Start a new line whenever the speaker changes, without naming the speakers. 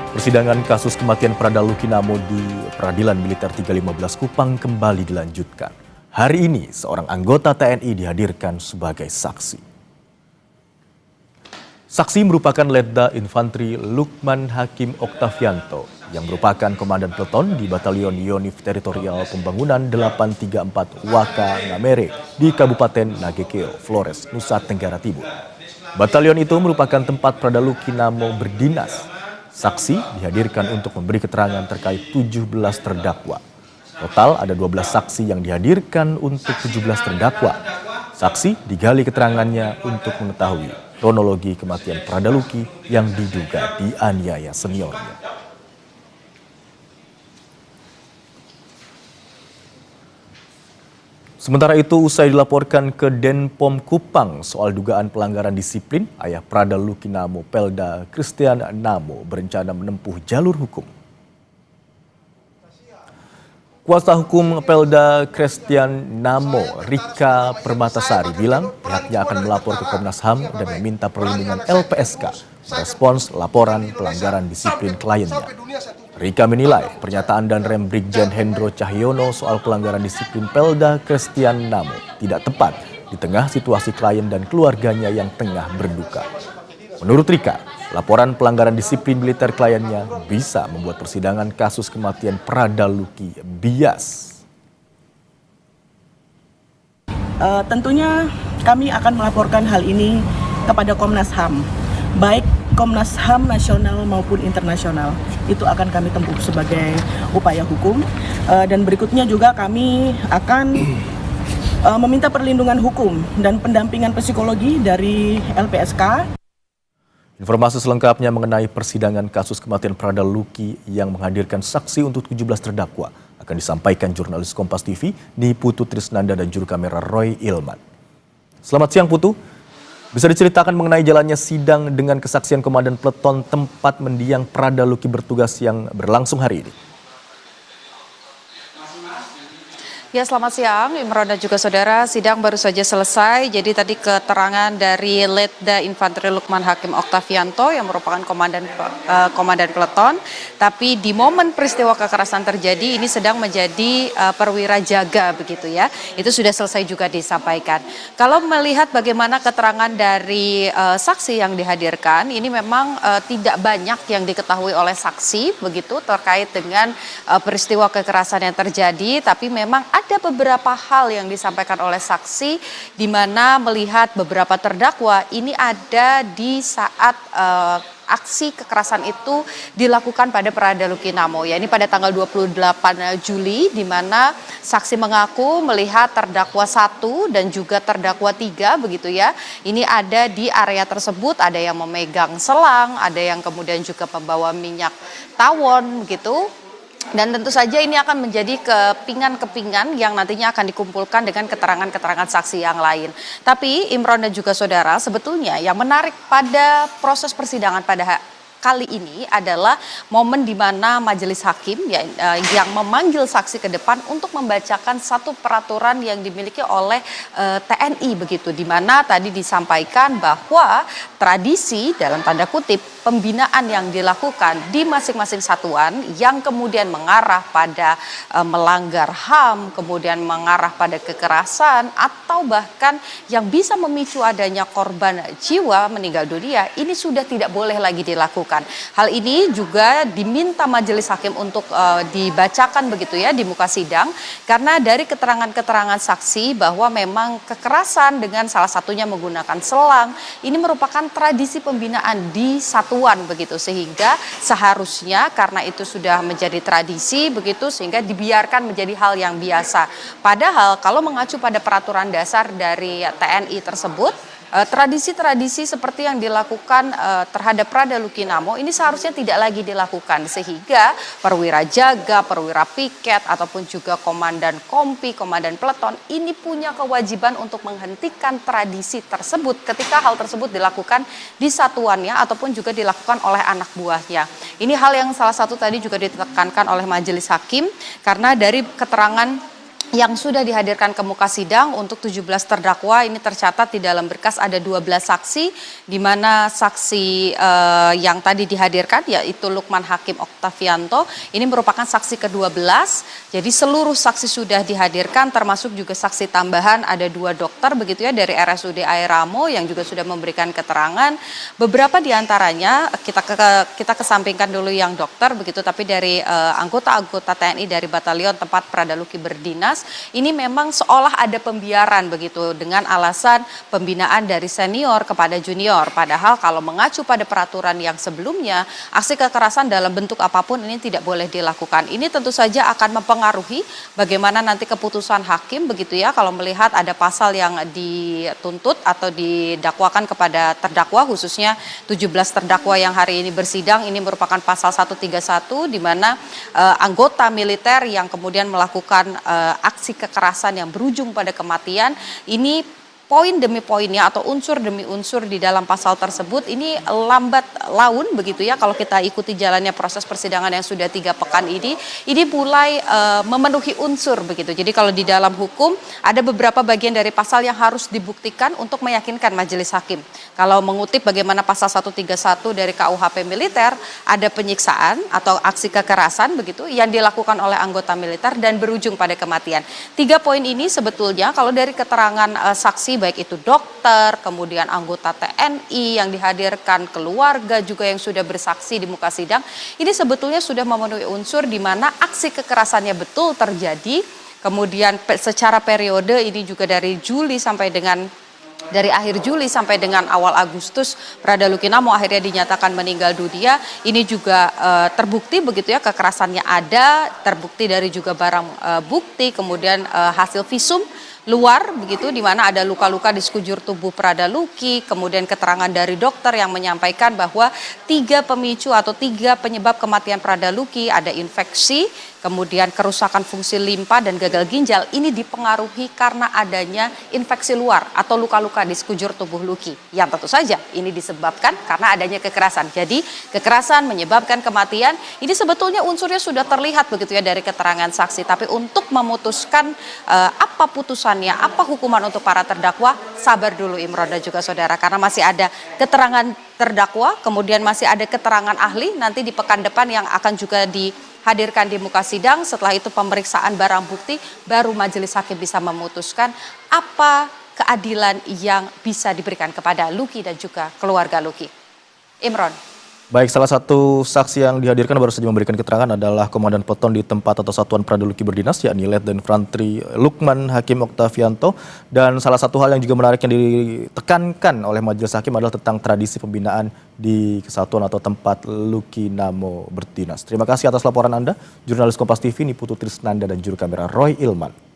Persidangan kasus kematian Prada Lukinamo di Peradilan Militer 315 Kupang kembali dilanjutkan. Hari ini, seorang anggota TNI dihadirkan sebagai saksi. Saksi merupakan Letda Infantri Lukman Hakim Oktavianto yang merupakan komandan peleton di Batalion Yonif Teritorial Pembangunan 834 Waka Ngamere di Kabupaten Nagekeo, Flores, Nusa Tenggara Timur. Batalion itu merupakan tempat Prada Lukinamo berdinas. Saksi dihadirkan untuk memberi keterangan terkait 17 terdakwa. Total ada 12 saksi yang dihadirkan untuk 17 terdakwa. Saksi digali keterangannya untuk mengetahui kronologi kematian Prada Luki yang diduga dianiaya seniornya. Sementara itu, usai dilaporkan ke Denpom Kupang soal dugaan pelanggaran disiplin, ayah Prada Lukinamo, Pelda Christian Namo, berencana menempuh jalur hukum. Kuasa hukum Pelda Christian Namo, Rika Permatasari, bilang pihaknya akan melapor ke Komnas HAM dan meminta perlindungan LPSK merespons laporan pelanggaran disiplin kliennya. Rika menilai pernyataan dan rem Brigjen Hendro Cahyono soal pelanggaran disiplin Pelda Christian Namo tidak tepat di tengah situasi klien dan keluarganya yang tengah berduka. Menurut Rika, laporan pelanggaran disiplin militer kliennya bisa membuat persidangan kasus kematian Prada Luki bias.
Tentunya kami akan melaporkan hal ini kepada Komnas HAM, baik Komnas HAM nasional maupun internasional. Itu akan kami tempuh sebagai upaya hukum, dan berikutnya juga kami akan meminta perlindungan hukum dan pendampingan psikologi dari LPSK.
Informasi selengkapnya mengenai persidangan kasus kematian Prada Luki yang menghadirkan saksi untuk 17 terdakwa akan disampaikan jurnalis Kompas TV Putu Trisnanda dan juru kamera Roy Ilman. Selamat siang Putu. Bisa diceritakan mengenai jalannya sidang dengan kesaksian komandan peleton tempat mendiang Prada Luki bertugas yang berlangsung hari ini?
Ya, selamat siang Imron dan juga saudara. Sidang baru saja selesai. Jadi tadi keterangan dari Letda Infantri Lukman Hakim Oktavianto yang merupakan komandan peleton. Tapi di momen peristiwa kekerasan terjadi ini sedang menjadi perwira jaga begitu ya. Itu sudah selesai juga disampaikan. Kalau melihat bagaimana keterangan dari saksi yang dihadirkan, ini memang tidak banyak yang diketahui oleh saksi begitu terkait dengan peristiwa kekerasan yang terjadi. Tapi memang ada beberapa hal yang disampaikan oleh saksi di mana melihat beberapa terdakwa ini ada di saat aksi kekerasan itu dilakukan pada Prada Lukinamo, ya ini pada tanggal 28 Juli di mana saksi mengaku melihat terdakwa 1 dan juga terdakwa 3 begitu ya. Ini ada di area tersebut, ada yang memegang selang, ada yang kemudian juga membawa minyak tawon begitu. Dan tentu saja ini akan menjadi kepingan-kepingan yang nantinya akan dikumpulkan dengan keterangan-keterangan saksi yang lain. Tapi Imron dan juga saudara, sebetulnya yang menarik pada proses persidangan pada kali ini adalah momen di mana majelis hakim yang memanggil saksi ke depan untuk membacakan satu peraturan yang dimiliki oleh TNI begitu, di mana tadi disampaikan bahwa tradisi dalam tanda kutip pembinaan yang dilakukan di masing-masing satuan yang kemudian mengarah pada melanggar HAM, kemudian mengarah pada kekerasan atau bahkan yang bisa memicu adanya korban jiwa meninggal dunia, ini sudah tidak boleh lagi dilakukan. Hal ini juga diminta majelis hakim untuk dibacakan begitu ya di muka sidang, karena dari keterangan-keterangan saksi bahwa memang kekerasan dengan salah satunya menggunakan selang ini merupakan tradisi pembinaan di satuan begitu, sehingga seharusnya karena itu sudah menjadi tradisi begitu sehingga dibiarkan menjadi hal yang biasa. Padahal kalau mengacu pada peraturan dasar dari TNI tersebut, tradisi-tradisi seperti yang dilakukan terhadap Prada Lukinamo ini seharusnya tidak lagi dilakukan, sehingga perwira jaga, perwira piket ataupun juga komandan kompi, komandan peleton ini punya kewajiban untuk menghentikan tradisi tersebut ketika hal tersebut dilakukan di satuannya ataupun juga dilakukan oleh anak buahnya. Ini hal yang salah satu tadi juga ditekankan oleh majelis hakim, karena dari keterangan yang sudah dihadirkan ke muka sidang untuk 17 terdakwa ini tercatat di dalam berkas ada 12 saksi, di mana saksi yang tadi dihadirkan yaitu Lukman Hakim Oktavianto ini merupakan saksi ke-12. Jadi seluruh saksi sudah dihadirkan, termasuk juga saksi tambahan ada 2 dokter begitu ya dari RSUD Air Ramo yang juga sudah memberikan keterangan. Beberapa diantaranya kita kesampingkan dulu yang dokter begitu, tapi dari anggota-anggota TNI dari batalion tempat Pradaluki berdinas ini memang seolah ada pembiaran begitu dengan alasan pembinaan dari senior kepada junior. Padahal kalau mengacu pada peraturan yang sebelumnya, aksi kekerasan dalam bentuk apapun ini tidak boleh dilakukan. Ini tentu saja akan mempengaruhi bagaimana nanti keputusan hakim begitu ya, kalau melihat ada pasal yang dituntut atau didakwakan kepada terdakwa, khususnya 17 terdakwa yang hari ini bersidang. Ini merupakan pasal 131 di mana anggota militer yang kemudian melakukan aksi kekerasan yang berujung pada kematian, ini poin demi poinnya atau unsur demi unsur di dalam pasal tersebut ini lambat laun begitu ya, kalau kita ikuti jalannya proses persidangan yang sudah 3 pekan ini mulai memenuhi unsur begitu. Jadi kalau di dalam hukum ada beberapa bagian dari pasal yang harus dibuktikan untuk meyakinkan majelis hakim. Kalau mengutip bagaimana pasal 131 dari KUHP militer, ada penyiksaan atau aksi kekerasan begitu yang dilakukan oleh anggota militer dan berujung pada kematian. 3 poin ini sebetulnya kalau dari keterangan saksi baik itu dokter, kemudian anggota TNI yang dihadirkan, keluarga juga yang sudah bersaksi di muka sidang, ini sebetulnya sudah memenuhi unsur di mana aksi kekerasannya betul terjadi. Kemudian secara periode ini juga dari akhir Juli sampai dengan awal Agustus, Pradaluki Namo akhirnya dinyatakan meninggal dunia. Ini juga terbukti begitu ya, kekerasannya ada, terbukti dari juga barang bukti, kemudian hasil visum luar begitu di mana ada luka-luka di sekujur tubuh Pradaluki, kemudian keterangan dari dokter yang menyampaikan bahwa 3 pemicu atau 3 penyebab kematian Pradaluki, ada infeksi, kemudian kerusakan fungsi limpa dan gagal ginjal, ini dipengaruhi karena adanya infeksi luar atau luka-luka di sekujur tubuh Luki, yang tentu saja ini disebabkan karena adanya kekerasan. Jadi kekerasan menyebabkan kematian, ini sebetulnya unsurnya sudah terlihat begitu ya dari keterangan saksi, tapi untuk memutuskan apa putusannya, apa hukuman untuk para terdakwa, sabar dulu Imron dan juga saudara, karena masih ada keterangan terdakwa, kemudian masih ada keterangan ahli nanti di pekan depan yang akan juga dihadirkan di muka sidang. Setelah itu pemeriksaan barang bukti, baru majelis hakim bisa memutuskan apa keadilan yang bisa diberikan kepada Luki dan juga keluarga Luki. Imron.
Baik, salah satu saksi yang dihadirkan baru saja memberikan keterangan adalah Komandan Peleton di tempat atau Satuan Pradaluki berdinas, yakni Letda Infantri Lukman Hakim Oktavianto. Dan salah satu hal yang juga menarik yang ditekankan oleh majelis hakim adalah tentang tradisi pembinaan di kesatuan atau tempat Luki Namo berdinas. Terima kasih atas laporan Anda, jurnalis Kompas TV Niputu Trisnanda dan juru kamera Roy Ilman.